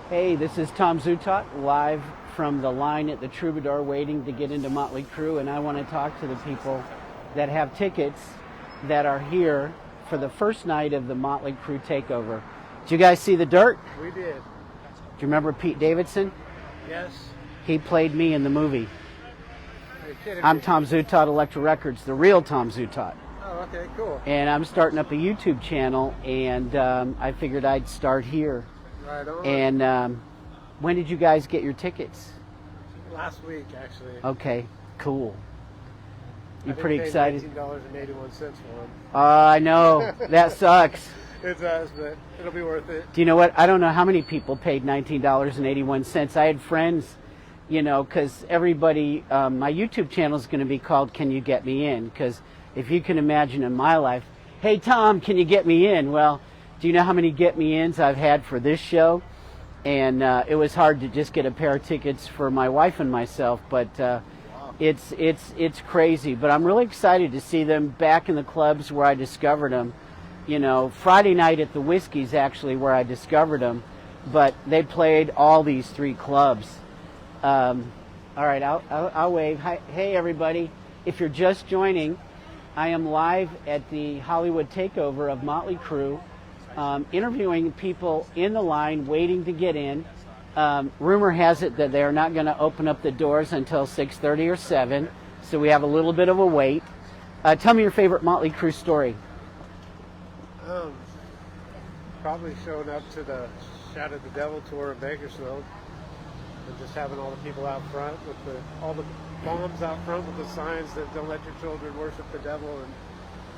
Hey, this is Tom Zutaut, live from the line at the Troubadour waiting to get into Mötley Crüe, and I want to talk to the people that have tickets that are here for the first night of the Mötley Crüe takeover. Did you guys see the Dirt? We did. Do you remember Pete Davidson? Yes. He played me in the movie. You're kidding I'm me. Tom Zutaut, Elektra Records, the real Tom Zutaut. Oh, okay, cool. And I'm starting up a YouTube channel, and I figured I'd start here. Right on. And when did you guys get your tickets? Last week, actually. Okay, cool. You I think pretty we paid excited? $19.81 for them. I know. That sucks. It does, but it'll be worth it. Do you know what? I don't know how many people paid $19.81. I had friends, you know, because everybody, my YouTube channel is going to be called Can You Get Me In? Because if you can imagine in my life, hey, Tom, can you get me in? Well, do you know how many get me ins I've had for this show? And it was hard to just get a pair of tickets for my wife and myself, but it's crazy. But I'm really excited to see them back in the clubs where I discovered them. You know, Friday night at the Whiskey's actually where I discovered them, but they played all these three clubs. All right, I'll wave. Hi, hey, everybody. If you're just joining, I am live at the Hollywood takeover of Mötley Crüe. Interviewing people in the line waiting to get in. Rumor has it that they're not going to open up the doors until 6:30 or 7, so we have a little bit of a wait. Tell me your favorite Mötley Crüe story. Probably showing up to the Shout at the Devil tour in Bakersfield and just having all the people out front with all the bombs out front with the signs that don't let your children worship the devil and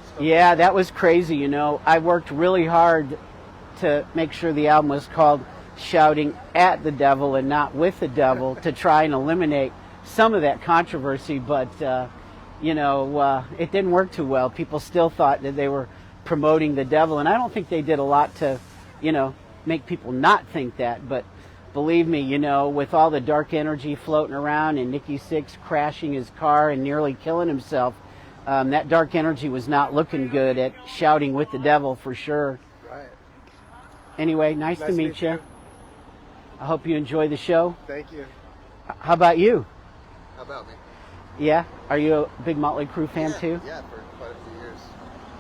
stuff. Yeah, that was crazy, you know. I worked really hard to make sure the album was called Shouting at the Devil and not with the devil to try and eliminate some of that controversy, but you know, it didn't work too well. People still thought that they were promoting the devil, and I don't think they did a lot to, you know, make people not think that, but believe me, you know, with all the dark energy floating around and Nikki Sixx crashing his car and nearly killing himself, that dark energy was not looking good at Shouting with the Devil for sure. Right. Anyway, nice to meet you. I hope you enjoy the show. Thank you. How about you? How about me? Yeah? Are you a big Mötley Crüe fan too? Yeah, for quite a few years.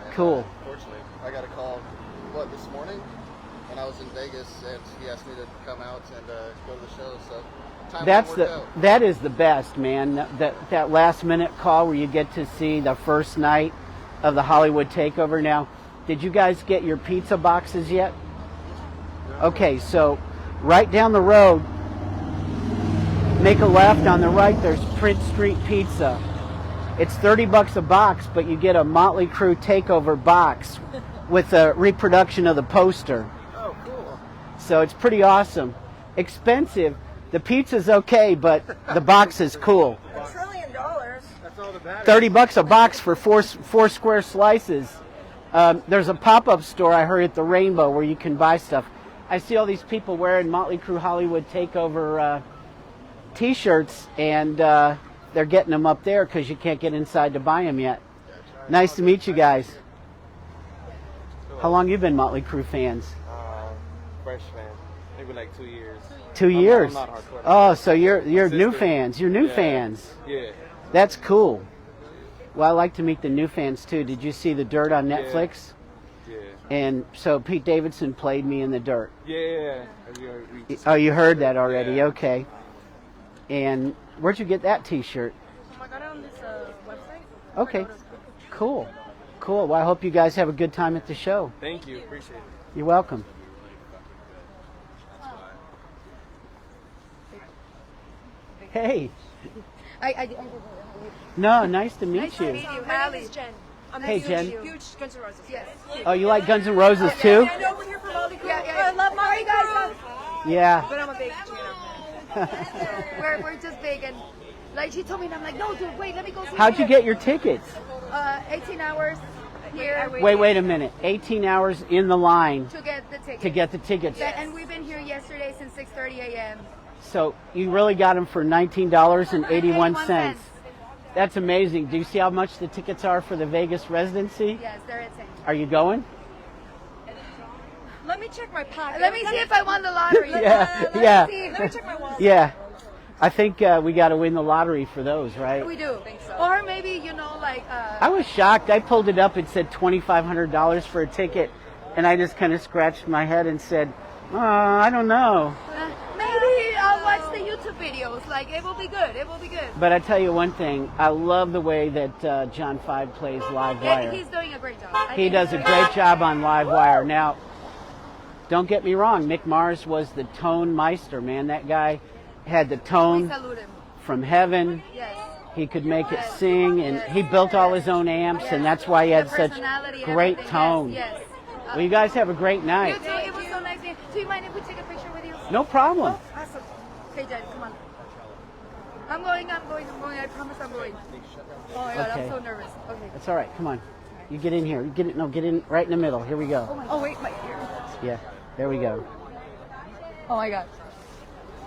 And, Cool. Fortunately, I got a call, this morning when I was in Vegas, and he asked me to come out and go to the show, so that is the best, man. That last minute call where you get to see the first night of the Hollywood takeover. Now, did you guys get your pizza boxes yet? No. Okay, so right down the road, make a left. On the right, there's Prince Street Pizza. It's $30 a box, but you get a Mötley Crüe takeover box with a reproduction of the poster. Oh, cool. So it's pretty awesome. Expensive. The pizza's okay, but the box is cool. $1 trillion. That's all that matters. $30 a box for four square slices. There's a pop-up store I heard at the Rainbow where you can buy stuff. I see all these people wearing Mötley Crüe Hollywood takeover T-shirts, and they're getting them up there because you can't get inside to buy them yet. Nice to meet you guys. How long you been Mötley Crüe fans? Freshman, maybe like 2 years. 2 years. I'm not hardcore. Oh, so you're new fans. You're new fans. Yeah. That's cool. Well, I like to meet the new fans too. Did you see the Dirt on Netflix? Yeah. And so Pete Davidson played me in the Dirt. Yeah. Oh, you heard that already. Yeah. Okay. And where'd you get that T-shirt? I got it on this website. Okay. Cool. Cool. Well, I hope you guys have a good time at the show. Thank you. Appreciate it. You're welcome. Hey. No, nice to meet you. My name is Jen. Hey, Jen. Huge Guns N' Roses. Yes. Oh, you like Guns N' Roses too? I know we're here for Mötley Crüe. Yeah. I love Mötley Crüe. Yeah. But I'm a big, we're just big, and like she told me, and I'm like, no, dude, wait, let me go see. How'd you get your tickets? 18 hours here. Wait a minute. 18 hours in the line To get the tickets. to get the tickets. And we've been here yesterday since 6:30 a.m. So you really got them for $19.81. That's amazing. Do you see how much the tickets are for the Vegas residency? Yes, they're insane. Are you going? Let me check my pocket. Let me see if I won the lottery. Yeah, Let me check my wallet. Yeah. I think we got to win the lottery for those, right? We do. I think so. Or maybe, you know, like... I was shocked. I pulled it up. It said $2,500 for a ticket. And I just kind of scratched my head and said, I don't know. Maybe I'll watch the YouTube videos. Like, it will be good. It will be good. But I tell you one thing. I love the way that John 5 plays Live Wire. He's doing a great job. He does a great job on Live Wire. Now, don't get me wrong. Mick Mars was the tone meister, man. That guy had the tone from heaven. Yes. He could make it sing, and he built all his own amps, and that's why he had such great tone. Yes. Well, you guys have a great night. You too. It was so nice. Do you mind if we take a picture with you? No problem. Oh, awesome. Okay, Jen, come on. I'm going. I promise I'm going. Oh my God, Okay. I'm so nervous. Okay. That's all right. Come on. You get in here. You get it. No, get in right in the middle. Here we go. Oh wait, my ear. Yeah. There we go. Oh my God.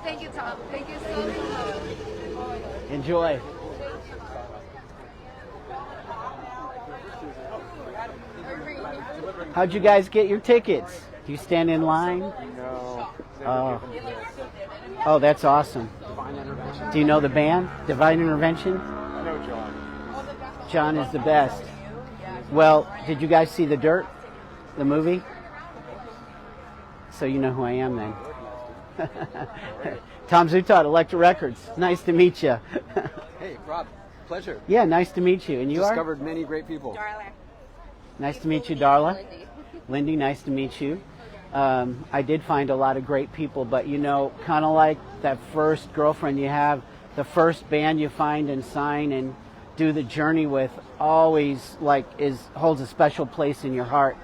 Thank you, Tom. Thank you so much. Enjoy. How'd you guys get your tickets? Do you stand in line? No. Oh, that's awesome. Do you know the band, Divine Intervention? No, John. John is the best. Well, did you guys see The Dirt, the movie? So you know who I am then. Tom Zutaut, Electra Records. Nice to meet you. Hey, Rob, pleasure. Yeah, nice to meet you. And you Discovered many great people. Nice to meet you, Darla. Lindy, nice to meet you. I did find a lot of great people, but you know, kind of like that first girlfriend you have, the first band you find and sign and do the journey with always holds a special place in your heart.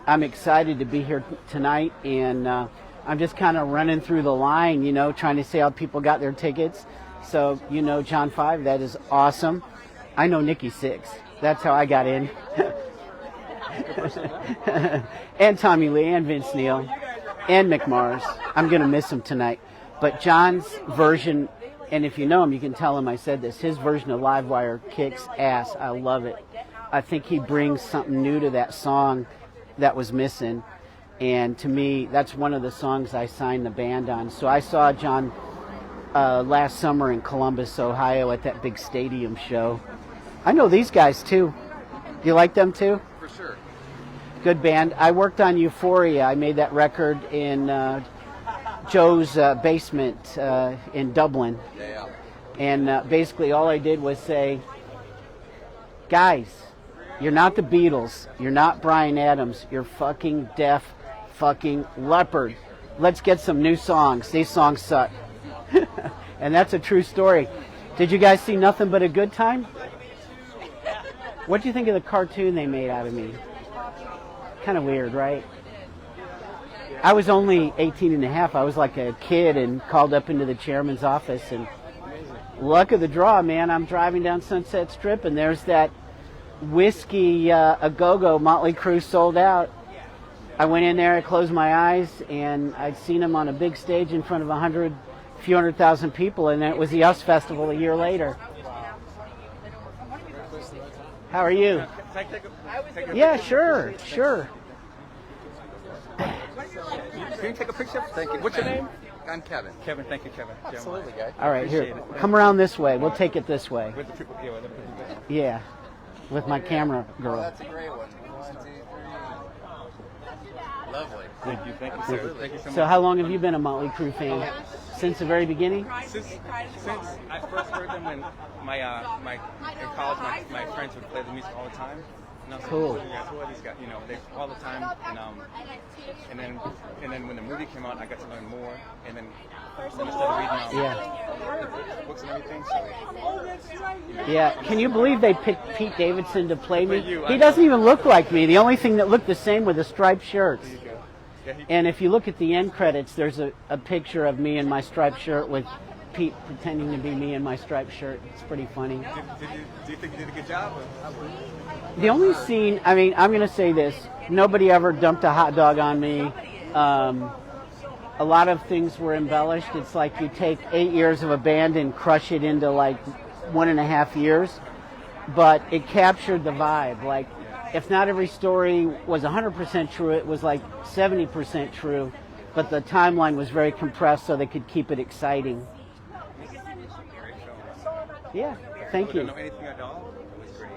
I'm excited to be here tonight, and I'm just kind of running through the line, you know, trying to see how people got their tickets. So, you know, John 5, that is awesome. I know Nikki 6. That's how I got in. And Tommy Lee and Vince Neil and Mick Mars. I'm going to miss him tonight. But John's version, and if you know him, you can tell him I said this, his version of Live Wire kicks ass. I love it. I think he brings something new to that song that was missing. And to me, that's one of the songs I signed the band on. So I saw John last summer in Columbus, Ohio at that big stadium show. I know these guys too. Do you like them too? For sure. Good band. I worked on Euphoria. I made that record in Joe's basement in Dublin. Yeah. And basically all I did was say, guys, you're not the Beatles. You're not Bryan Adams. You're fucking Def fucking Leppard. Let's get some new songs. These songs suck. And that's a true story. Did you guys see Nothing But a Good Time? What do you think of the cartoon they made out of me? Kind of weird, right? I was only 18 and a half. I was like a kid and called up into the chairman's office. And luck of the draw, man, I'm driving down Sunset Strip and there's that whiskey a-go-go Mötley Crüe sold out. I went in there, I closed my eyes, and I'd seen them on a big stage in front of a few 100,000 people, and then it was the US Festival a year later. How are you? Yeah, sure. Can you take a picture? Thank you. What's your name? I'm Kevin. Kevin, thank you, Kevin. Absolutely, guy. All right, here. Come around this way. We'll take it this way. With the people, Yeah, with my camera girl. That's a great one. 1, 2, 3. Lovely. Thank you, sir. Thank you so much. So how long have you been a Mötley Crüe fan? Since the very beginning? Since I first heard them when in college, my friends would play the music all the time. And I was Cool. like, who are these guys? You know, they all the time. And then when the movie came out, I got to learn more. And then I started reading Yeah. books and everything. So, Yeah. Can you believe they picked Pete Davidson to play me? He doesn't even look like me. The only thing that looked the same were the striped shirts. And if you look at the end credits, there's a picture of me in my striped shirt with Pete pretending to be me in my striped shirt. It's pretty funny. do you think you did a good job? The only scene, I mean, I'm going to say this. Nobody ever dumped a hot dog on me. A lot of things were embellished. It's like you take 8 years of a band and crush it into like 1.5 years. But it captured the vibe. Like if not every story was 100% true, it was like 70% true, but the timeline was very compressed so they could keep it exciting. Yeah, thank you. I don't know anything at all. It was great.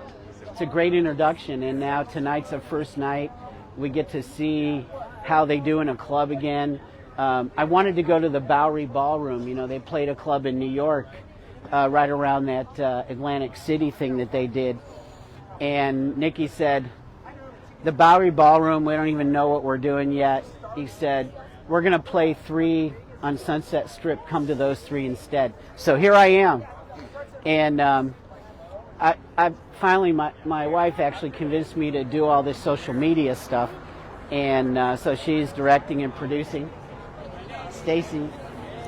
It's a great introduction, and now tonight's the first night. We get to see how they do in a club again. I wanted to go to the Bowery Ballroom. You know, they played a club in New York right around that Atlantic City thing that they did. And Nicky said, the Bowery Ballroom, we don't even know what we're doing yet. He said, we're going to play 3 on Sunset Strip. Come to those 3 instead. So here I am. And I finally, my wife actually convinced me to do all this social media stuff. And so she's directing and producing. Stacy.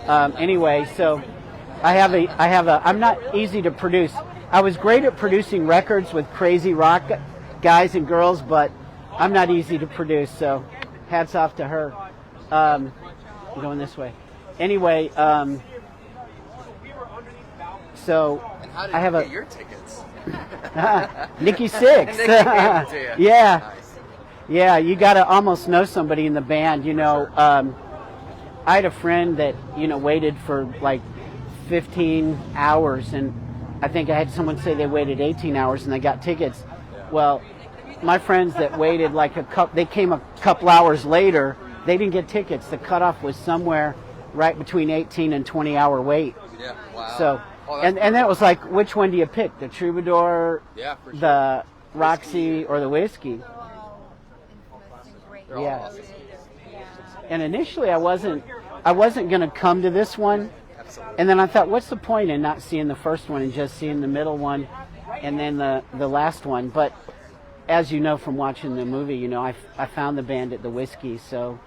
Anyway, so I'm not easy to produce. I was great at producing records with crazy rock guys and girls, but I'm not easy to produce, so hats off to her. I'm going this way. Anyway, so And how did I have you get your tickets? Nikki Sixx. Nikki gave them to you. Yeah. Nice. Yeah, you got to almost know somebody in the band, you know. I had a friend that, you know, waited for like 15 hours, and I think I had someone say they waited 18 hours and they got tickets. Well, my friends that waited like they came a couple hours later, they didn't get tickets. The cutoff was somewhere right between 18 and 20 hour wait. Yeah, wow. So, and that was like, which one do you pick? The Troubadour, Yeah, for sure. the Roxy, or the Whiskey? They're all yeah. awesome. And initially I wasn't going to come to this one. Absolutely. And then I thought, what's the point in not seeing the first one and just seeing the middle one and then the last one? But as you know from watching the movie, you know, I found the band at the Whiskey, so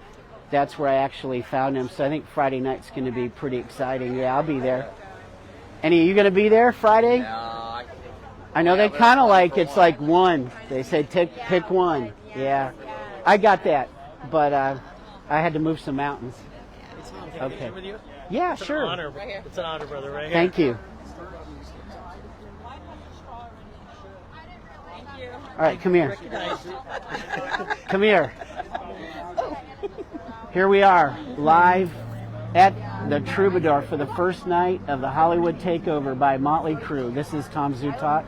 that's where I actually found them. So I think Friday night's going to be pretty exciting. Yeah, I'll be there. Any of you going to be there Friday? No, I know they but kind of it's like, for it's one. like one. They say pick one. Yeah, I got that, but I had to move some mountains. Okay. With you? Yeah, It's sure. an honor. It's an honor, brother, right here. Thank you. All right, come here. Come here. Here we are, live at the Troubadour for the first night of the Hollywood Takeover by Mötley Crüe. This is Tom Zutaut.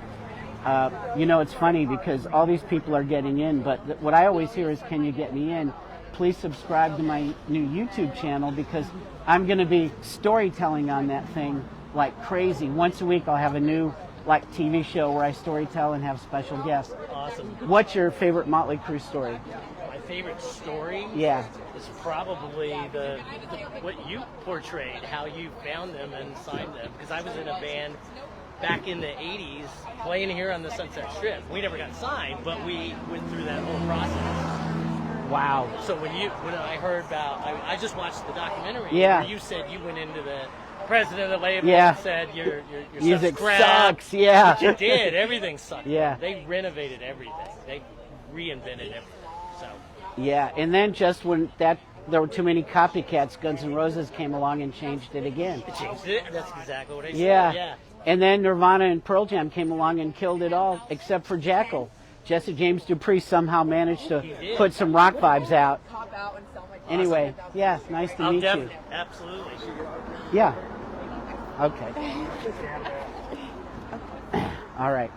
You know, it's funny because all these people are getting in, but what I always hear is, can you get me in? Please subscribe to my new YouTube channel because I'm going to be storytelling on that thing like crazy. Once a week I'll have a new like TV show where I storytell and have special guests. Awesome. What's your favorite Mötley Crüe story? My favorite story Yeah. is probably the what you portrayed, how you found them and signed them. Because I was in a band back in the 80s playing here on the Sunset Strip. We never got signed, but we went through that whole process. Wow. So when I heard about, I just watched the documentary Yeah. where you said you went into the president of the label Yeah. and said your Music stuff's crap. sucks, yeah. But you did. Everything sucked. Yeah. They renovated everything. They reinvented everything. So Yeah, and then just when there were too many copycats, Guns N' Roses came along and changed it again. it changed it. That's exactly what I said. Yeah. Yeah. And then Nirvana and Pearl Jam came along and killed it all, except for Jackal. Jesse James Dupree somehow managed to put some rock vibes out. Anyway, yeah, nice to meet you. Absolutely. Yeah. Okay. All right.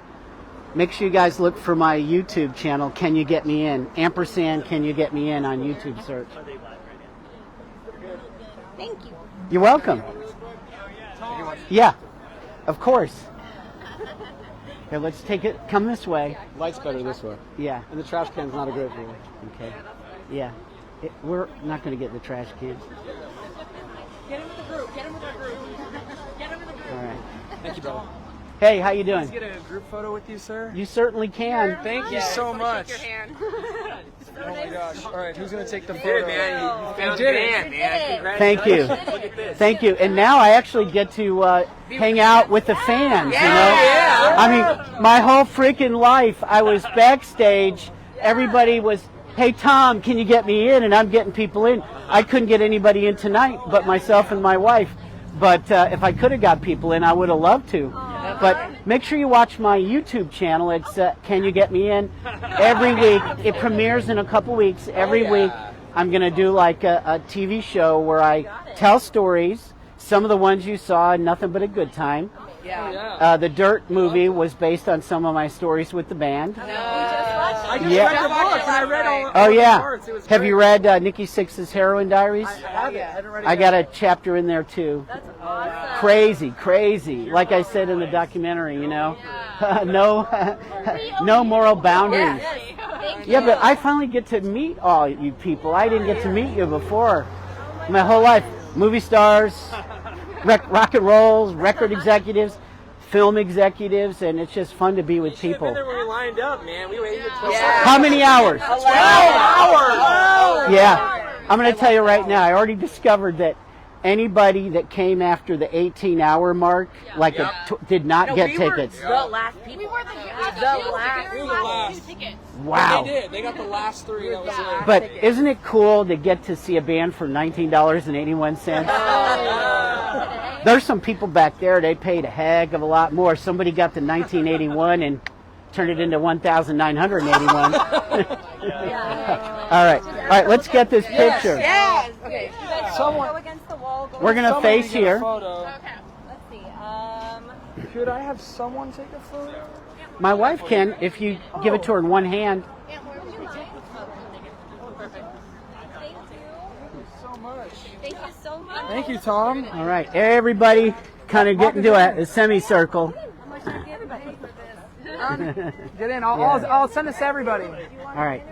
Make sure you guys look for my YouTube channel, Can You Get Me In? Ampersand, Can You Get Me In on YouTube search. Are they live right now? Thank you. You're welcome. Yeah, of course. Here, let's take it. Come this way. Light's better this way. Yeah. And the trash can's not a great view. Okay. Yeah. We're not going to get in the trash can. Get him with the group. Get him with the group. Get him with the group. All right. Thank you, brother. Hey, how you doing? Let's get a group photo with you, sir. You certainly can. Thank you so much. Your hand. Oh my gosh. All right, who's going to take the photo? Man, you You found did the it. band, man. Thank you. Look at this. Thank you. And now I actually get to hang out with the fans, you know? Yeah. I mean, my whole freaking life, I was backstage. Everybody was, hey, Tom, can you get me in? And I'm getting people in. I couldn't get anybody in tonight but myself and my wife. But if I could have got people in, I would have loved to. But make sure you watch my YouTube channel. It's Can You Get Me In? Every week. It premieres in a couple weeks. Every week I'm going to do like a TV show where I tell stories. Some of the ones you saw, Nothing But a Good Time. Yeah. The Dirt movie was based on some of my stories with the band. I just read the book and I read all Oh the yeah. parts. It was Have great. you read Nikki Sixx's Heroin Diaries? I have it. I haven't read it I yet. got a chapter in there too. That's awesome. Crazy. Like I said in the documentary, you know, no moral boundaries. Thank you. Yeah, but I finally get to meet all you people. I didn't get to meet you before. My whole life, movie stars, rock and rolls, record executives, film executives, and it's just fun to be with people. When we lined up, man, we waited 12 How many hours? 12 hours! Yeah, I'm going to tell you right now, I already discovered that anybody that came after the 18-hour mark, did not get tickets. The last people. We were the last. We were the last. Wow. They did. They got the last 3. That was it. But isn't it cool to get to see a band for $19.81? There's some people back there, they paid a heck of a lot more. Somebody got the 1981 and turned it into 1,981. All right, let's get this picture. Yes. Okay. Someone, Go against the wall. We're going to someone face get a here. photo. Let's see. Could I have someone take a photo? My wife can, if you give it to her in one hand. So much. Thank you so much. Thank you, Tom. All right, everybody kind of get into a semicircle. Get in. I'll send this to everybody. All right.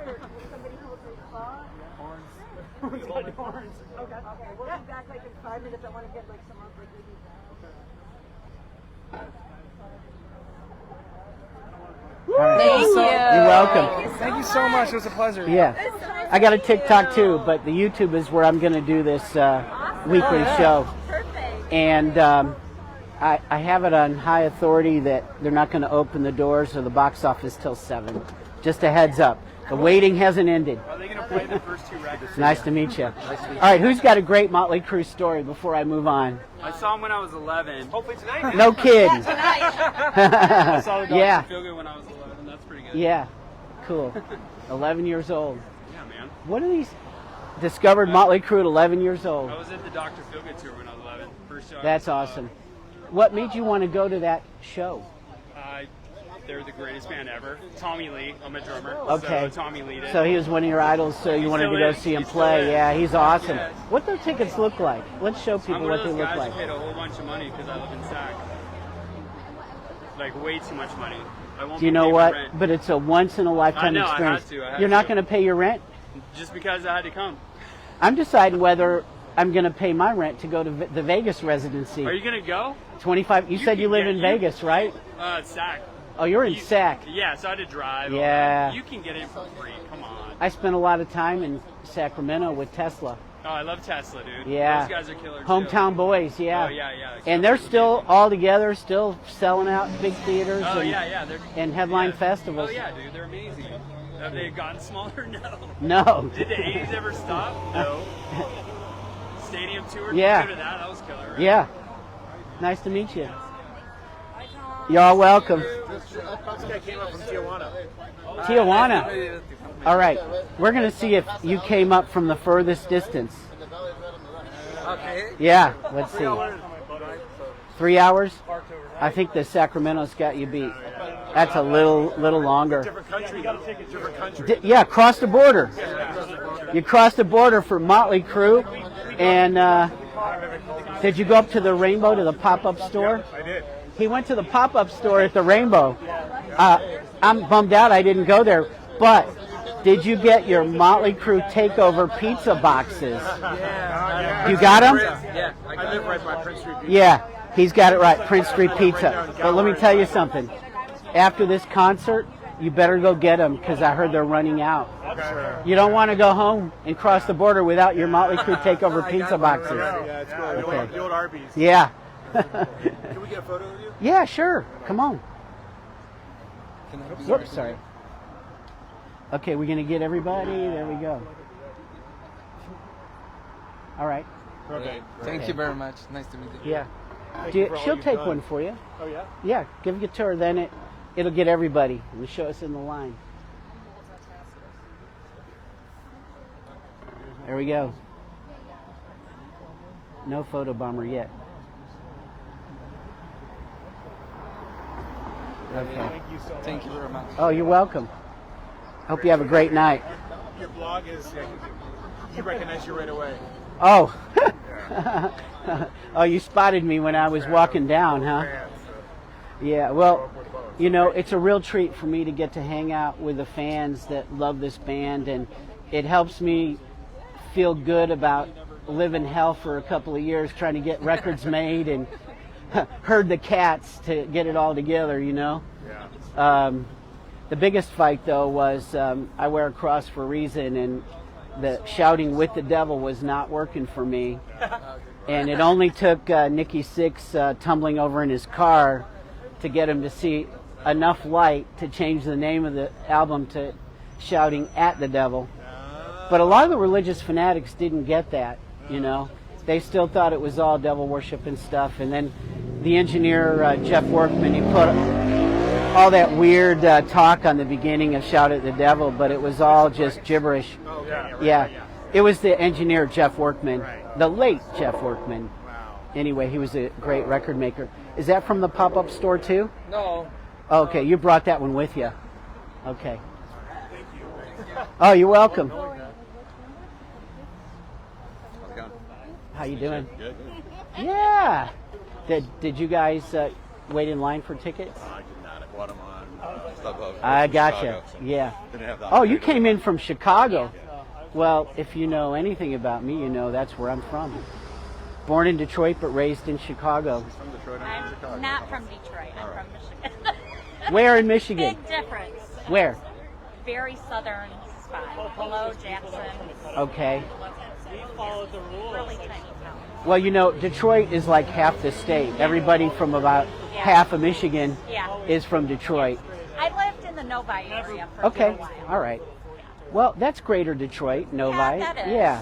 All right. Thank you. You're welcome. Thank you so much. It was a pleasure. Yeah. I got a TikTok too, but the YouTube is where I'm going to do this weekly show. Perfect. And I have it on high authority that they're not going to open the doors or the box office till 7. Just a heads up. The waiting hasn't ended. Are they going to play the first 2 records? Nice to meet you. All right, who's got a great Mötley Crüe story before I move on? I saw him when I was 11. Hopefully tonight. No kidding. I saw the Dr. Yeah. Feelgood when I was 11. That's pretty good. Yeah, cool. 11 years old. Yeah, man. What are these? Discovered Mötley Crüe at 11 years old. I was at the Dr. Feelgood tour when I was 11. First show. That's awesome. What made you want to go to that show? They're the greatest band ever. Tommy Lee, I'm a drummer. Okay. So Tommy Lee did. So he was one of your idols, so you wanted to go see him play. Yeah, he's awesome. Yes. What do tickets look like? Let's show I'm people one what of they those look guys like. who paid a whole bunch of money because I live in Sac. Like way too much money. I won't Do you be know paying what? my rent. But it's a once in a lifetime I know, I experience. had to. You're not going to pay your rent? Just because I had to come. I'm deciding whether I'm going to pay my rent to go to the Vegas residency. Are you gonna go? 25. You said you can live get- in Vegas, right? Sac. Oh, you're in Sac. Yeah, so I had to drive. all Yeah. that. You can get in for free. Come on. I spent a lot of time in Sacramento with Tesla. Oh, I love Tesla, dude. Yeah. Those guys are killer too. Hometown boys, yeah. Oh, yeah. And they're still all together, still selling out big theaters Oh, and, yeah. They're, and headline yeah. festivals. Oh, yeah, dude. They're amazing. Have they gotten smaller? No. No. Did the 80s ever stop? No. Stadium tour? Yeah. Did you go to that? That was killer, right? Yeah. Nice to meet you. Y'all welcome. This guy came up from Tijuana. Tijuana. All right. We're going to see if you came up from the furthest distance. Okay. Yeah. Let's see. 3 hours? I think the Sacramento's got you beat. That's a little longer. Different country. You got to take a different country. Yeah, cross the border. You crossed the border for Mötley Crüe. And did you go up to the Rainbow, to the pop-up store? I did. He went to the pop-up store at the Rainbow. I'm bummed out I didn't go there. But did you get your Mötley Crüe takeover pizza boxes? Yeah. You got them? Yeah. I live right by Prince Street. Yeah, he's got it right. Prince Street Pizza. But let me tell you something. After this concert, you better go get them because I heard they're running out. You don't want to go home and cross the border without your Mötley Crüe takeover pizza boxes. Yeah, it's cool. Okay. The old Arby's. Yeah. Can we get a photo of you? Yeah, sure. Come on. Whoops, sorry. Okay, we're going to get everybody. There we go. All right. Okay. Thank you very much. Nice to meet you. Yeah. She'll take one for you. Oh, yeah? Yeah, give it to her, then it'll get everybody and show us in the line. There we go. No photo bomber yet. Okay. Thank you very much. Oh, you're welcome. Hope you have a great night. Your blog is, he recognized you right away. Oh. Oh, you spotted me when I was walking down, huh? Yeah, well, you know, it's a real treat for me to get to hang out with the fans that love this band, and it helps me feel good about living hell for a couple of years trying to get records made and herd the cats to get it all together, you know? Yeah. The biggest fight, though, was I wear a cross for a reason, and the shouting with the devil was not working for me. And it only took Nicky Sixx tumbling over in his car to get him to see enough light to change the name of the album to Shouting at the Devil. But a lot of the religious fanatics didn't get that, you know. They still thought it was all devil worship and stuff. And then the engineer, Jeff Workman, he put all that weird talk on the beginning of Shout at the Devil, but it was all just gibberish. Yeah. It was the engineer, Jeff Workman, the late Jeff Workman. Anyway, he was a great record maker. Is that from the pop-up store too? No. Okay, you brought that one with you. Okay. Oh, you're welcome. How you doing? Good. Yeah. Did you guys wait in line for tickets? I did not. I bought them on StubHub. I gotcha. Yeah. Oh, you came in from Chicago. Well, if you know anything about me, you know that's where I'm from. Born in Detroit, but raised in Chicago. From Detroit, I'm Chicago. not from Detroit. I'm from Michigan. Where in Michigan? Big difference. Where? Very southern spot. Below Jackson. Okay. Really tiny town. Well, you know, Detroit is like half the state. Everybody from about half of Michigan is from Detroit. I lived in the Novi area for Okay. a while. All right. Well, that's Greater Detroit, Novi. Yeah, that is. Yeah.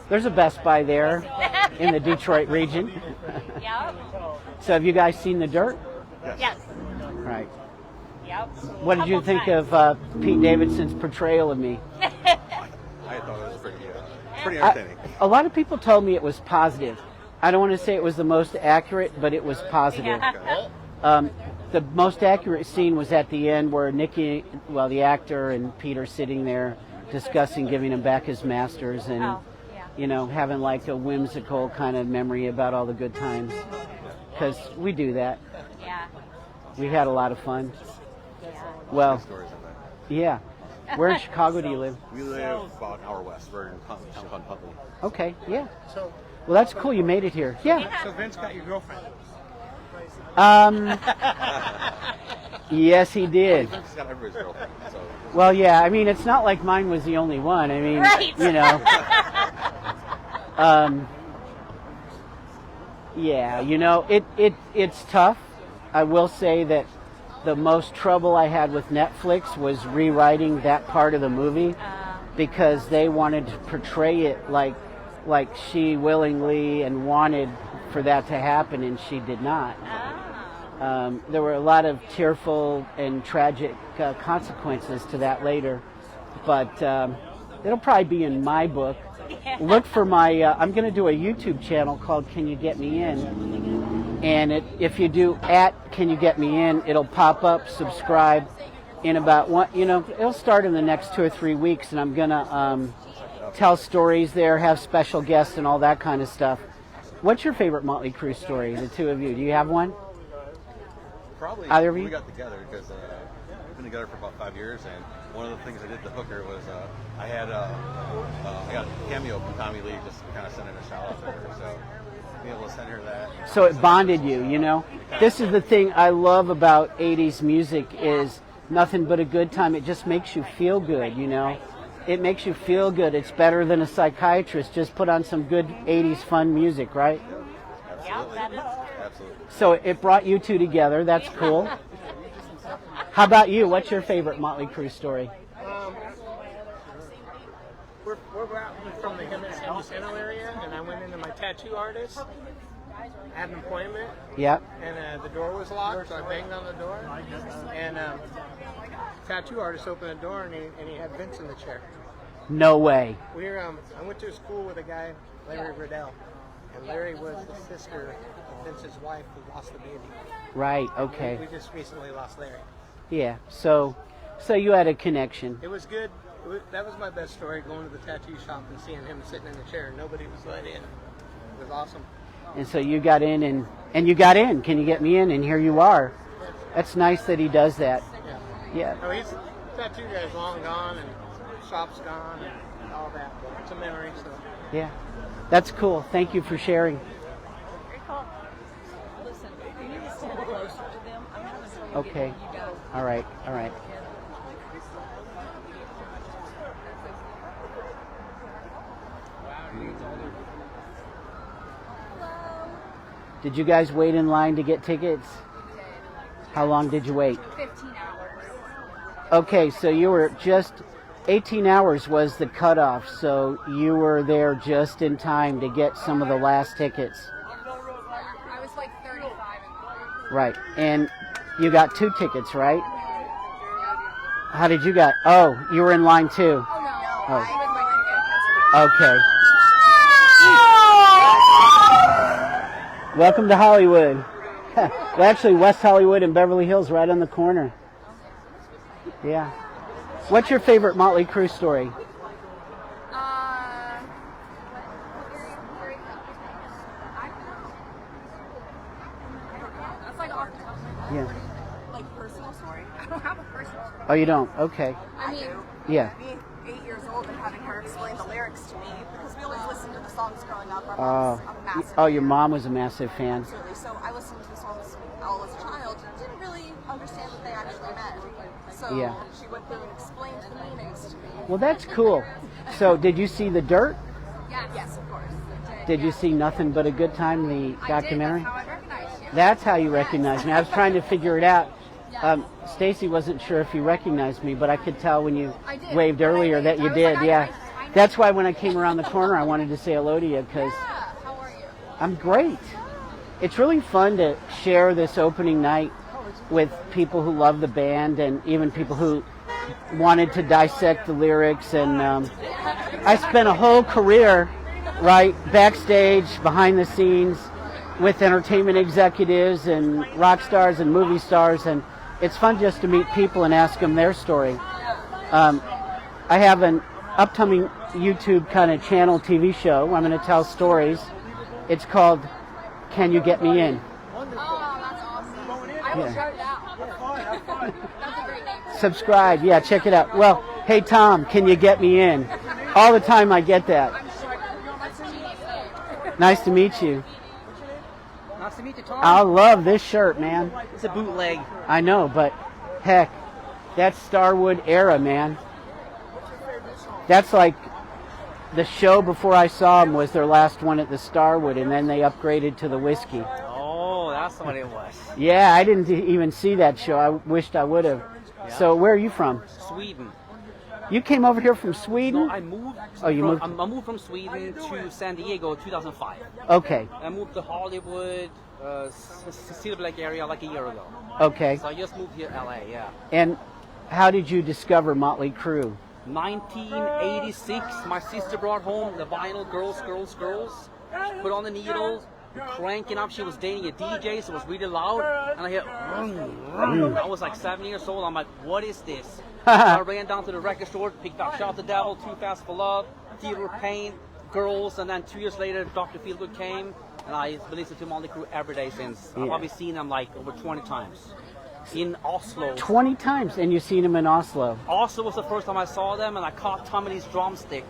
There's a Best Buy there in the Detroit region. Yep. So have you guys seen The Dirt? Yes. Right. Yep. What did you Couple think times. of Pete Davidson's portrayal of me? I thought it was pretty entertaining. A lot of people told me it was positive. I don't want to say it was the most accurate, but it was positive. Yeah. The most accurate scene was at the end where Nicky, well, the actor, and Pete are sitting there discussing giving him back his masters and, you know, having like a whimsical kind of memory about all the good times. Because we do that. Yeah. We had a lot of fun. Yeah. Well, Stories of that. yeah. Where in Chicago do you live? We live about an hour west. We're in a town called Mötley. Okay, yeah. Well, that's cool. You made it here. Yeah. So Vince got your girlfriend. Yes, he did. Vince got everybody's girlfriend. So. Well, yeah. I mean, it's not like mine was the only one. I mean, Right. you know. Yeah, you know, it's tough. I will say that the most trouble I had with Netflix was rewriting that part of the movie because they wanted to portray it like she willingly and wanted for that to happen, and she did not. There were a lot of tearful and tragic consequences to that later, but it'll probably be in my book. Look for my, I'm going to do a YouTube channel called Can You Get Me In? And if you do Can You Get Me In, it'll pop up, subscribe in about one, you know, it'll start in the next 2 or 3 weeks, and I'm going to tell stories there, have special guests and all that kind of stuff. What's your favorite Mötley Crüe story, the two of you? Do you have one? Probably Either of you? we got together because we've been together for about 5 years, and one of the things I did to hook her was I got a cameo from Tommy Lee just to kind of send in a shout out to her, so being able to send her that. So it bonded you, you know? This is the thing I love about 80s music is nothing but a good time. It just makes you feel good, you know? It makes you feel good. It's better than a psychiatrist. Just put on some good 80s fun music, right? Absolutely. So it brought you two together. That's cool. How about you? What's your favorite Mötley Crüe story? We're from the San Jacinto area, and I went into my tattoo artist, had an appointment. Yep. And the door was locked, so I banged on the door. And tattoo artist opened the door, and he had Vince in the chair. No way. I went to a school with a guy, Larry Riddell, and Larry was the sister of Vince's wife who lost the baby. Right. Okay. We just recently lost Larry. Yeah. So you had a connection. It was good. That was my best story, going to the tattoo shop and seeing him sitting in the chair. Nobody was let in. It was awesome. And so you got in, and you got in. Can you get me in? And here you are. That's nice that he does that. Yeah. No, he's tattoo guy's long gone, and shop's gone, and all that. But it's a memory. So. Yeah. That's cool. Thank you for sharing. Listen, you need to stand closer to them. I'm not going to Okay. All right. All right. Did you guys wait in line to get tickets? How long did you wait? 15 hours. Okay, so you were just 18 hours was the cutoff, so you were there just in time to get some of the last tickets. I was like 35. Right, and you got 2 tickets, right? How did you get? Oh, you were in line too. Oh, no. Oh. Okay. Welcome to Hollywood. Well, actually, West Hollywood and Beverly Hills, right on the corner. Yeah. What's your favorite Mötley Crüe story? That's like off the top of my head. Yeah. Like personal story? I don't have a personal story. Oh, you don't? Okay. I mean, Yeah. being 8 years old and having her explain the lyrics to me, because we always listened to the songs growing up. Our mom's a massive Oh, your mom was a massive fan. Absolutely. So I listened to the songs all as a child and didn't really understand what they actually meant. So Yeah. she went through and explained the meanings to me. Well, that's cool. So, did you see The Dirt? Yes, of course. Did you see Nothing But a Good Time, the documentary? That's how I recognized you. That's how you recognize me. I was trying to figure it out. Stacy wasn't sure if you recognized me, but I could tell when you waved earlier that you did. Yeah. That's why when I came around the corner, I wanted to say hello to you because How are you? I'm great. It's really fun to share this opening night with people who love the band and even people who wanted to dissect the lyrics. And I spent a whole career right backstage, behind the scenes, with entertainment executives and rock stars and movie stars, and it's fun just to meet people and ask them their story. I have an upcoming YouTube kind of channel TV show where I'm going to tell stories. It's called Can You Get Me In? Oh, that's awesome. I will check it out. That's a great name. Subscribe. Yeah, check it out. Well, hey, Tom, can you get me in? All the time I get that. I'm sure. That's a genius name. Nice to meet you. Nice to meet you, Tom. I love this shirt, man. It's a bootleg. I know, but heck, that's Starwood era, man. That's like the show before I saw them was their last one at the Starwood, and then they upgraded to the whiskey. Oh, that's what it was. Yeah, I didn't even see that show. I wished I would have. Yeah. So where are you from? Sweden. You came over here from Sweden? No, I moved. Oh, you moved? I moved from Sweden to San Diego in 2005. Okay. I moved to Hollywood, Silver Lake area like a year ago. Okay. So I just moved here, LA. Yeah. And how did you discover Mötley Crüe? 1986, my sister brought home the vinyl Girls, Girls, Girls. She put on the needle, cranking up. She was dating a DJ, so it was really loud. And I hear, I was like 7 years old. I'm like, what is this? I ran down to the record store, picked up Shout the Devil, Too Fast for Love, Theater of Pain, Girls, and then 2 years later, Dr. Feelgood came, and I've been listening to Mötley Crüe every day since. I've probably seen them like over 20 times. In Oslo. 20 times, and you've seen them in Oslo. Oslo was the first time I saw them, and I caught Tommy's drumstick.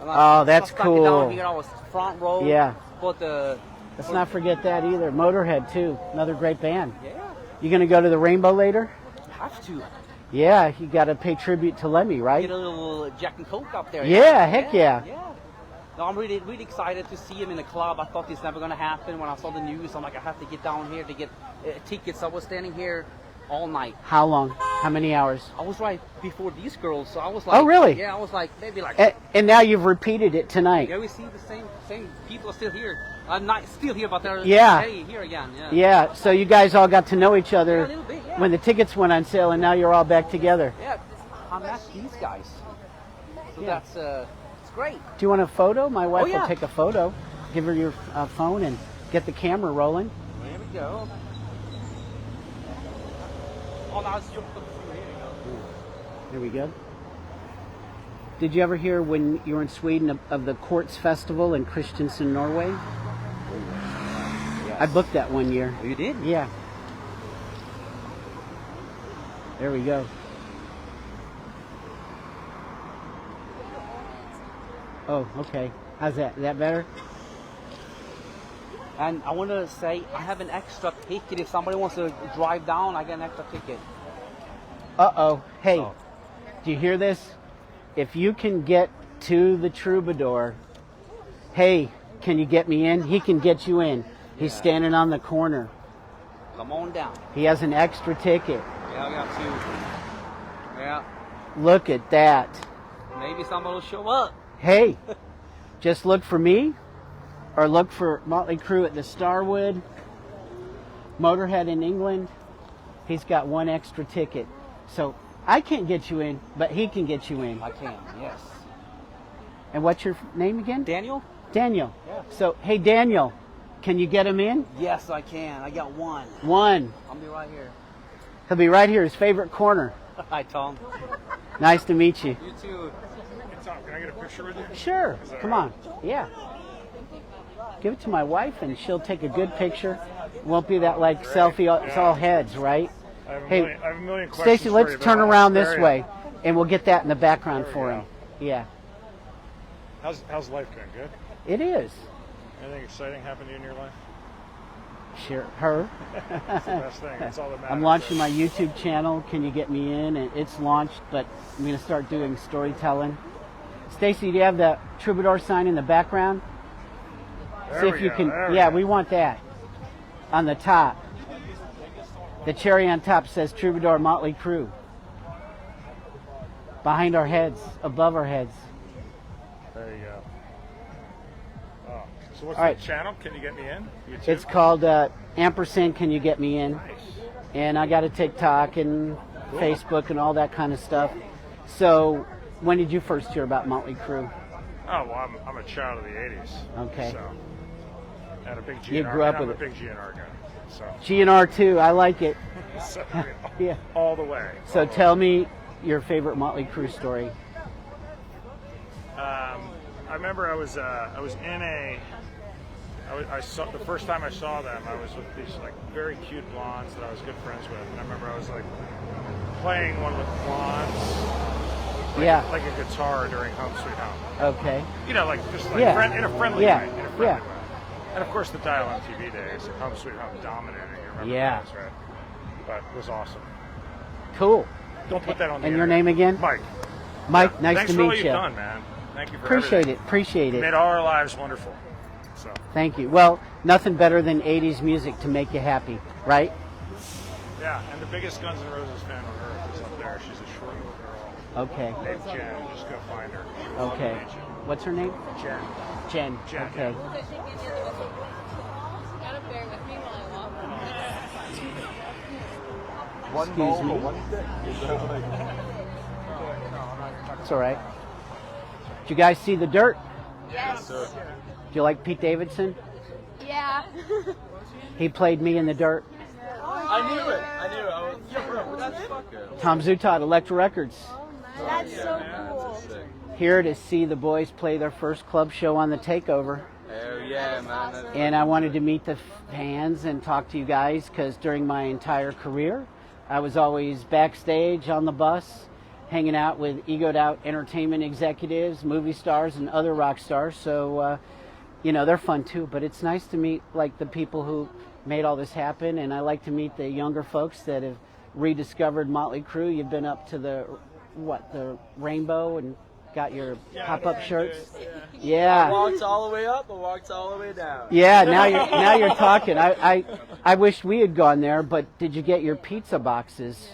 And Oh, that's stuck it down cool. here. I was front row. Yeah. But Let's not forget that either. Motorhead, too. Another great band. yeah, You going to go to the Rainbow later? have to Yeah, you got to pay tribute to Lemmy, right? get a little Jack and Coke up there. Yeah, heck yeah. No, I'm really excited to see him in the club. I thought this was never going to happen. When I saw the news, I'm like, I have to get down here to get tickets. I was standing here all night. How long? How many hours? I was right before these girls, so I was like, Oh, really? Yeah, I was like maybe like. And now you've repeated it tonight. Yeah, we see the same people are still here. Not still here, but they're here again. Yeah. Yeah. So you guys all got to know each other Yeah, a little bit, yeah. when the tickets went on sale, and now you're all back together. Yeah, I met these guys. So that's it's great. Do you want a photo? My wife yeah. will take a photo. Give her your phone and get the camera rolling. There we go. Oh, now it's your here you go. There we go. Did you ever hear when you were in Sweden of the Quartz Festival in Kristiansand, Norway? Yes. I booked that one year. Oh, you did? Yeah. There we go. Oh, okay. How's that? Is that better? And I want to say I have an extra ticket. If somebody wants to drive down, I get an extra ticket. Uh-oh. Hey, do you hear this? If you can get to the Troubadour, hey, can you get me in? He can get you in. He's standing on the corner. Come on down. He has an extra ticket. Yeah, I got two. Yeah. Look at that. Maybe somebody will show up. Hey, just look for me or look for Mötley Crüe at the Starwood, Motorhead in England. He's got one extra ticket. So I can't get you in, but he can get you in. I can, yes. And what's your name again? Daniel? Daniel. Yeah. So, hey, Daniel, can you get him in? Yes, I can. I got one. One. I'll be right here. He'll be right here, his favorite corner. Hi, Tom. Nice to meet you. You too. Tom, can I get a picture with you? Sure. Come on. Yeah. Give it to my wife, and she'll take a good picture. It won't be that like selfie. It's all heads, right? I have Hey, I have a million questions. Stacy, for you, let's but turn I wanna around spare this you. way, and we'll get that in the background There we for go. him. Yeah. How's life going? Good. It is. Anything exciting happened to you in your life? Sure. Her. That's the best thing. That's all that matters. I'm launching my YouTube channel. Can you get me in? And it's launched, but I'm going to start doing storytelling. Stacy, do you have the Troubadour sign in the background? There See we if you go, can. there we Yeah, go. we want that on the top. The cherry on top says Troubadour Mötley Crüe. Behind our heads, above our heads. There you go. Oh, so what's All right. the channel? Can you get me in? YouTube? It's called ampersand. Can you get me in? Nice. And I got a TikTok and Facebook and all that kind of stuff. So, when did you first hear about Mötley Crüe? Oh, well, I'm a child of the 80s. Okay. So, and a big GNR. You grew up I'm with a it. big GNR guy. So, GNR too. I like it. so Yeah. all the way. So all the tell me your favorite Mötley Crüe story. I remember I was in I saw the first time I saw them. I was with these like very cute blondes that I was good friends with, and I remember I was like playing one with blondes, like a guitar during Home Sweet Home. Okay. You know, like just like in a friendly Yeah. way. In a friendly way. And of course, the Dial MTV days, Home Sweet Home dominating. You remember those, right? But it was awesome. Cool. Don't put that on the And your internet. name again? Mike. Mike, nice Thanks to for all meet you've you. done, man. Thank you for Appreciate everything. it. Appreciate You it. made all our lives wonderful. So. Thank you. Well, nothing better than 80s music to make you happy, right? Yeah, and the biggest Guns N' Roses fan on earth is up there. She's a short little girl. Okay. Named Jen. Just go find her. Okay. What's her name? Jen. Jen. Jen. Okay. Gotta bear with me while I walk. Excuse me. It's all right. Did you guys see the Dirt? Yes. Do you like Pete Davidson? Yeah. He played me in the Dirt. I knew it. I was, yeah, bro, that's fucking. Tom Zutaut, Elektra Records. That's so cool. Here to see the boys play their first club show on the Takeover. Hell yeah, man. And I wanted to meet the fans and talk to you guys because during my entire career, I was always backstage on the bus, hanging out with egoed out entertainment executives, movie stars, and other rock stars. So, you know, they're fun too. But it's nice to meet like the people who made all this happen, and I like to meet the younger folks that have rediscovered Mötley Crüe. You've been up to the Rainbow and got your pop-up shirts. I Yeah. walked all the way up, I walked all the way down. Yeah, now you're talking. I wish we had gone there, but did you get your pizza boxes?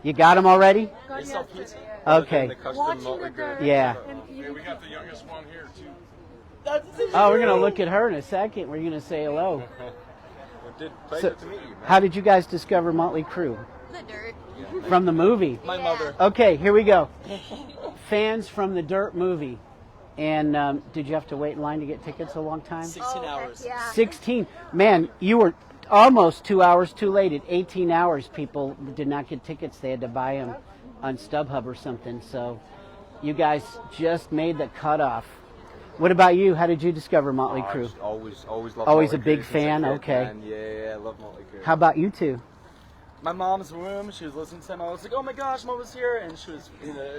You got them already? They sell pizza. Okay. The custom Watching Mötley the Crüe. dirt. Yeah. We got the youngest one here too. Oh, we're gonna look at her in a second. We're gonna say hello. Pleasure So, to meet you, man. how did you guys discover Mötley Crüe? The dirt. From the movie. My mother. Okay, here we go. Fans from the Dirt movie. And did you have to wait in line to get tickets a long time? 16 hours. Yeah. 16. Man, you were almost 2 hours too late. At 18 hours, people did not get tickets. They had to buy them on StubHub or something. So you guys just made the cutoff. What about you? How did you discover Mötley Crüe? Always loved Always Mötley a big Crüe since fan? a kid, Okay. man. Yeah, I love Mötley Crüe. How about you two? My mom's room, she was listening to them. I was like, oh my gosh, Mom was here. And she was,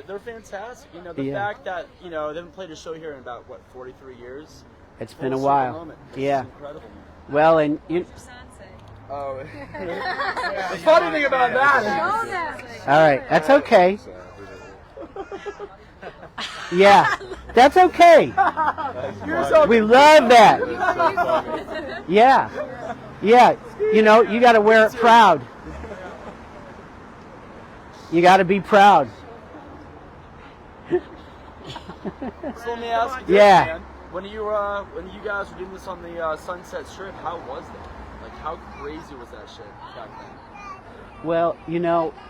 they're fantastic. The Yeah. fact that, they haven't played a show here in about, 43 years? It's been a Full circle while. moment. It's Yeah. incredible. Well, and you. Oh. The funny thing about that is... All right, that's okay. Yeah, that's okay. We love that. Yeah, yeah. You got to wear it proud. You got to be proud. So let me ask you this, Yeah. man. When you guys were doing this on the Sunset Strip, how was that? Like, how crazy was that shit back then? Well,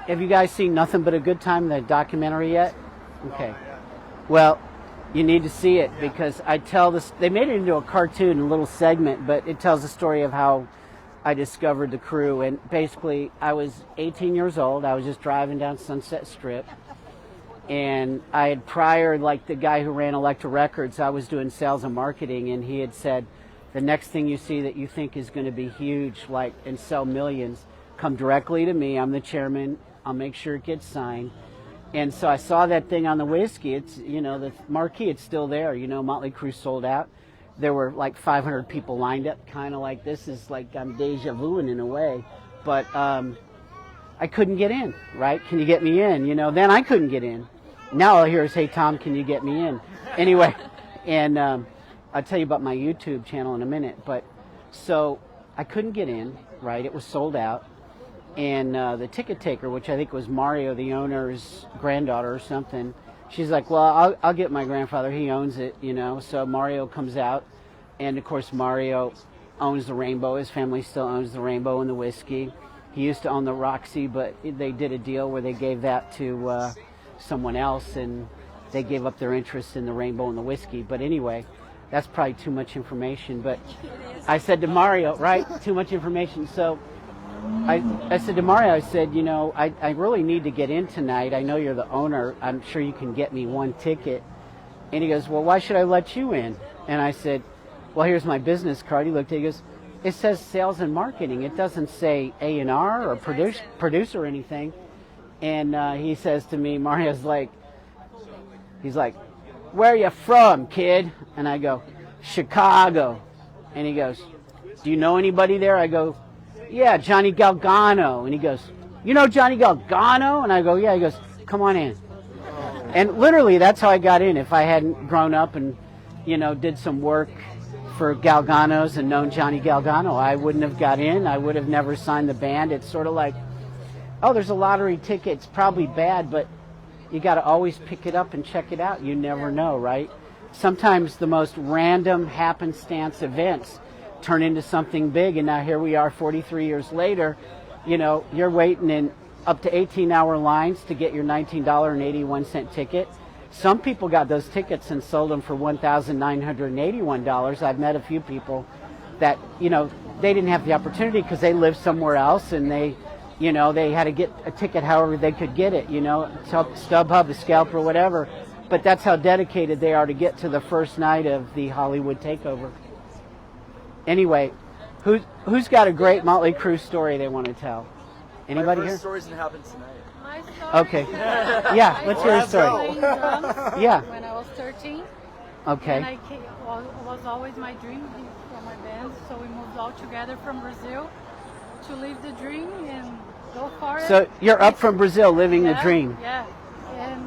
have you guys seen Nothing But a Good Time, the documentary yet? Okay. Well, you need to see it because I tell this. They made it into a cartoon, a little segment, but it tells the story of how I discovered the Crüe. And basically, I was 18 years old. I was just driving down Sunset Strip. And I had prior, like the guy who ran Elektra Records, I was doing sales and marketing, and he had said, the next thing you see that you think is going to be huge, and sell millions, come directly to me. I'm the chairman. I'll make sure it gets signed. And so I saw that thing on the whiskey. It's, the marquee, it's still there. Mötley Crüe sold out. There were like 500 people lined up, kind of like this is like I'm deja vuing in a way. But I couldn't get in, right? Can you get me in? Then I couldn't get in. Now all I hear is, hey, Tom, can you get me in? Anyway, and I'll tell you about my YouTube channel in a minute. But so I couldn't get in, right? It was sold out. And the ticket taker, which I think was Mario, the owner's granddaughter or something, she's like, well, I'll get my grandfather. He owns it, So Mario comes out. And, of course, Mario owns the Rainbow. His family still owns the Rainbow and the whiskey. He used to own the Roxy, but they did a deal where they gave that to someone else, and they gave up their interest in the Rainbow and the whiskey. But anyway, that's probably too much information. But I said to Mario, right, too much information. So I said to Mario, I said, I really need to get in tonight. I know you're the owner. I'm sure you can get me one ticket. And he goes, well, why should I let you in? And I said, well, here's my business card. He looked at it, he goes, it says sales and marketing. It doesn't say A&R or producer or anything. And he says to me, Mario's like, he's like, where are you from, kid? And I go, Chicago. And he goes, do you know anybody there? I go, yeah, Johnny Galgano. And he goes, you know Johnny Galgano? And I go, yeah. He goes, come on in. And literally, that's how I got in. If I hadn't grown up and, did some work for Galganos and known Johnny Galgano, I wouldn't have got in. I would have never signed the band. It's sort of like, oh, there's a lottery ticket. It's probably bad, but you got to always pick it up and check it out. You never know, right? Sometimes the most random happenstance events turn into something big, and now here we are 43 years later. You're waiting in up to 18-hour lines to get your $19.81 ticket. Some people got those tickets and sold them for $1,981. I've met a few people that, they didn't have the opportunity because they lived somewhere else, and they had to get a ticket however they could get it, StubHub, a scalp, or whatever. But that's how dedicated they are to get to the first night of the Hollywood takeover. Anyway, who's got a great Mötley Crüe story they want to tell? Anybody My here? first story's gonna happen tonight. My story. Okay. Yeah, let's hear your story. Playing drums Yeah. When I was 13. Okay. And it was always my dream from my band, so we moved all together from Brazil to live the dream and go far. So you're up from Brazil living the dream. Yeah. And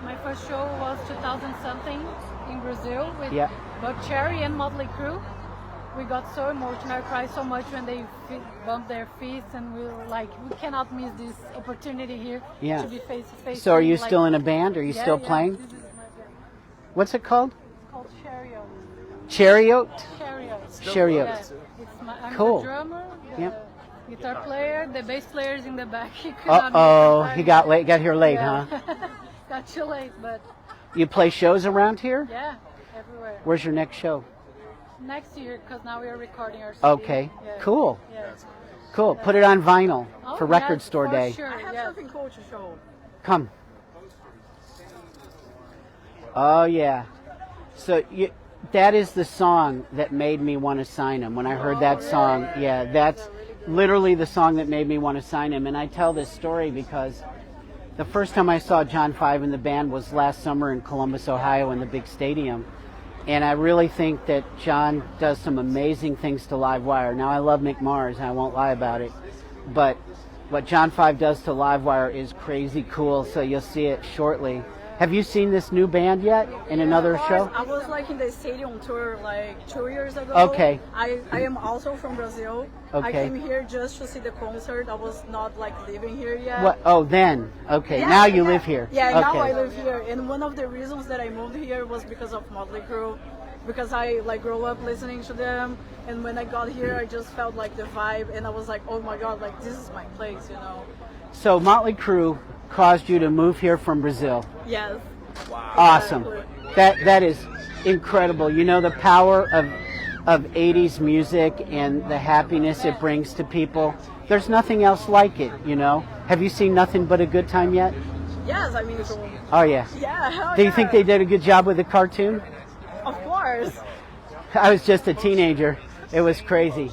my first show was 2000 something in Brazil with Yeah. Buck Cherry and Mötley Crüe. We got so emotional. I cried so much when they bumped their feet, and we were like, we cannot miss this opportunity here Yeah. to be face to face. So are you still in a band? Are you still playing? This is my band. What's it called? It's called Chariot. Chariot? Chariot. Chariot. Yeah. I'm Cool. the drummer, the Yep. guitar player, the bass player is in the back. He could not Uh-oh, miss the he time. got here late, Yeah. huh? Got too late, but You play shows around here? yeah, everywhere. Where's your next show? Next year, because now we are recording our CD. Okay, Yeah. cool. Yeah. Cool. Put it on vinyl Oh, for Record yes, Store for Day. Sure, I have yeah. something cool to show. Come. Oh, yeah. So that is the song that made me want to sign him. When I heard that song, yeah, that's literally the song that made me want to sign him. And I tell this story because the first time I saw John 5 in the band was last summer in Columbus, Ohio in the big stadium. And I really think that John does some amazing things to Livewire. Now, I love Mick Mars, and I won't lie about it. But what John 5 does to Livewire is crazy cool, so you'll see it shortly. Have you seen this new band yet in another show? I was like in the stadium tour like 2 years ago. Okay. I am also from Brazil. Okay. I came here just to see the concert. I was not like living here yet. What? Oh, then. Okay, Yeah, now you yeah. live here. Yeah, okay. now I live here. And one of the reasons that I moved here was because of Mötley Crüe. Because I like grew up listening to them, and when I got here I just felt like the vibe, and I was like, oh my god, like this is my place, you know. So Mötley Crüe caused you to move here from Brazil. Yes. Awesome. Exactly. That is incredible. You know the power of 80s music and the happiness it brings to people. There's nothing else like it, you know. Have you seen Nothing But a Good Time yet? Yes, I mean from, Oh yeah. yeah, hell Do you yeah. think they did a good job with the cartoon? Of course. I was just a teenager. It was crazy.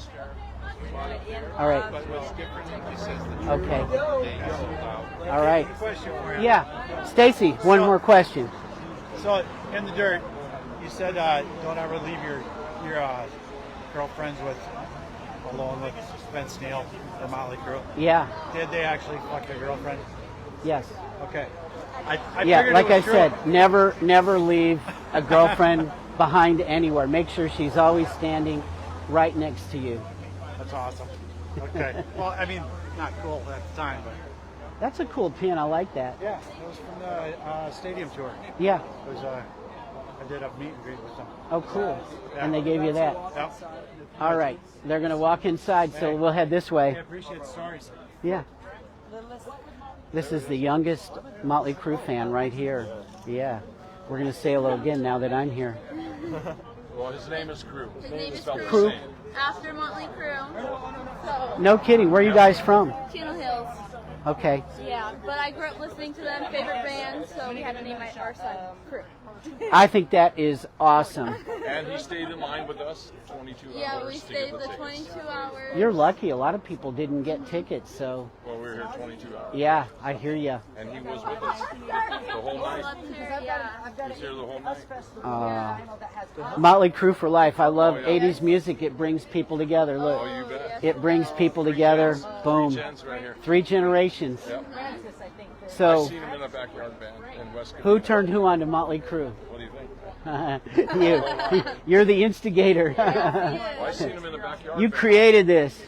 All right. Okay. All right. Question for you. Yeah. Stacy, one more question. So in the dirt, you said don't ever leave your girlfriends alone with Vince Neil or Mötley Crüe. Yeah. Did they actually fuck their girlfriend? Yes. Okay. I Yeah, figured like it I was true. said, never leave a girlfriend behind anywhere. Make sure she's always standing right next to you. That's awesome. Okay. Well, I mean, not cool at the time, but That's a cool pin. I like that. yeah, it was from the stadium tour. Yeah. It was I did a meet and greet with them. Oh, cool. Yeah. And they gave you that. Yep. All right. They're going to walk inside, so we'll head this way. I appreciate the stories. Yeah. This is the youngest Mötley Crüe fan right here. Yeah. We're going to say hello again now that I'm here. Well, his name is Crue. His name is Spelled the Crue. same. After Mötley Crüe. So, No kidding. Where are you guys from? Channel Hills. Okay. Yeah, but I grew up listening to them, favorite band, so we had to name our son Crüe. I think that is awesome. And he stayed in line with us 22 hours. Yeah, we to stayed get the tickets. 22 hours. You're lucky. A lot of people didn't get tickets, so Well, we were here 22 hours. yeah, I hear you. And he was with us the whole night. Yeah. He was here the whole night. Mötley Crüe for life. I love Oh, yeah. 80s music. It brings people together. Look, Oh, you bet. it brings people together. Boom. 3 gens right here. 3 generations. Yep. So, I seen him in a backyard band in West who Covina. turned who on to Mötley Crüe? What do you think? You. You're the instigator. Well, I seen him in the backyard You band. created this.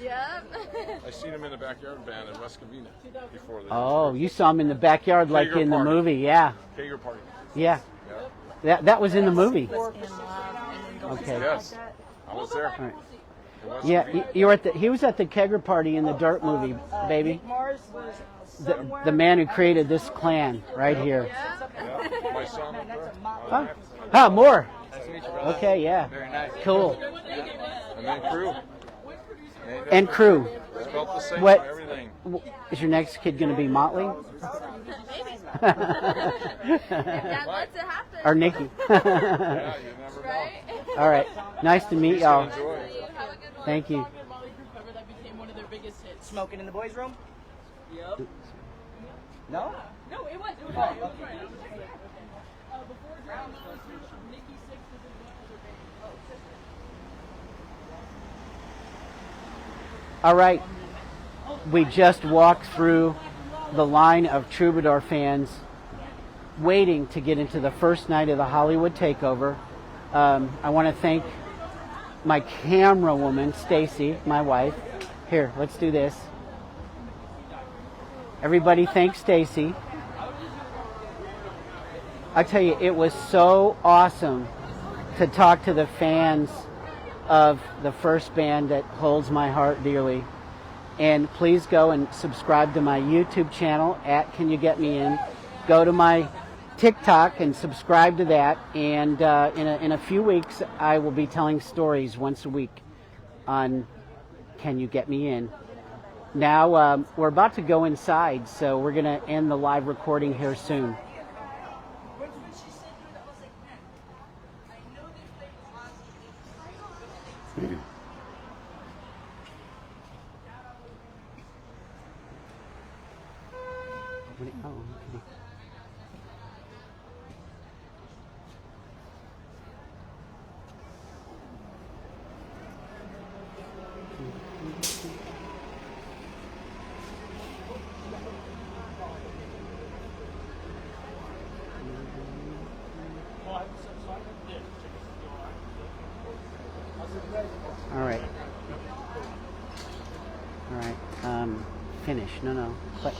I seen him in the backyard band in West Covina before the Oh, you saw him in the backyard like Kager in the party. movie. Yeah. Kager party. Yeah. Yeah. That was in the movie. Okay. Yes, I was there. All right. In West Yeah, Covina. you were at he was at the Kegger party in the Dirt movie, baby. The man who created this clan right here. Yeah. My son. Huh? Ah, more. Nice to meet you, brother. Okay, yeah. Very nice. Cool. And then Crue. And Crue. Spelled the same What way, everything. is your next kid going to be? Mötley? Dad lets it happen. Or Nikki? Yeah, you never know. Right? All right. Nice to meet Peace y'all. and enjoy. Have a good one. Thank you. Smoking in the boys' room? Yep. No? No, it was. All right. We just walked through the line of Troubadour fans waiting to get into the first night of the Hollywood Takeover. I want to thank my camera woman, Stacy, my wife. Here, let's do this. Everybody thank Stacy. I tell you, it was so awesome to talk to the fans of the first band that holds my heart dearly. And please go and subscribe to my YouTube channel at Can You Get Me In. Go to my TikTok and subscribe to that. And in a few weeks, I will be telling stories once a week on Can You Get Me In. Now, we're about to go inside, so we're going to end the live recording here soon. All right. Finish. No. But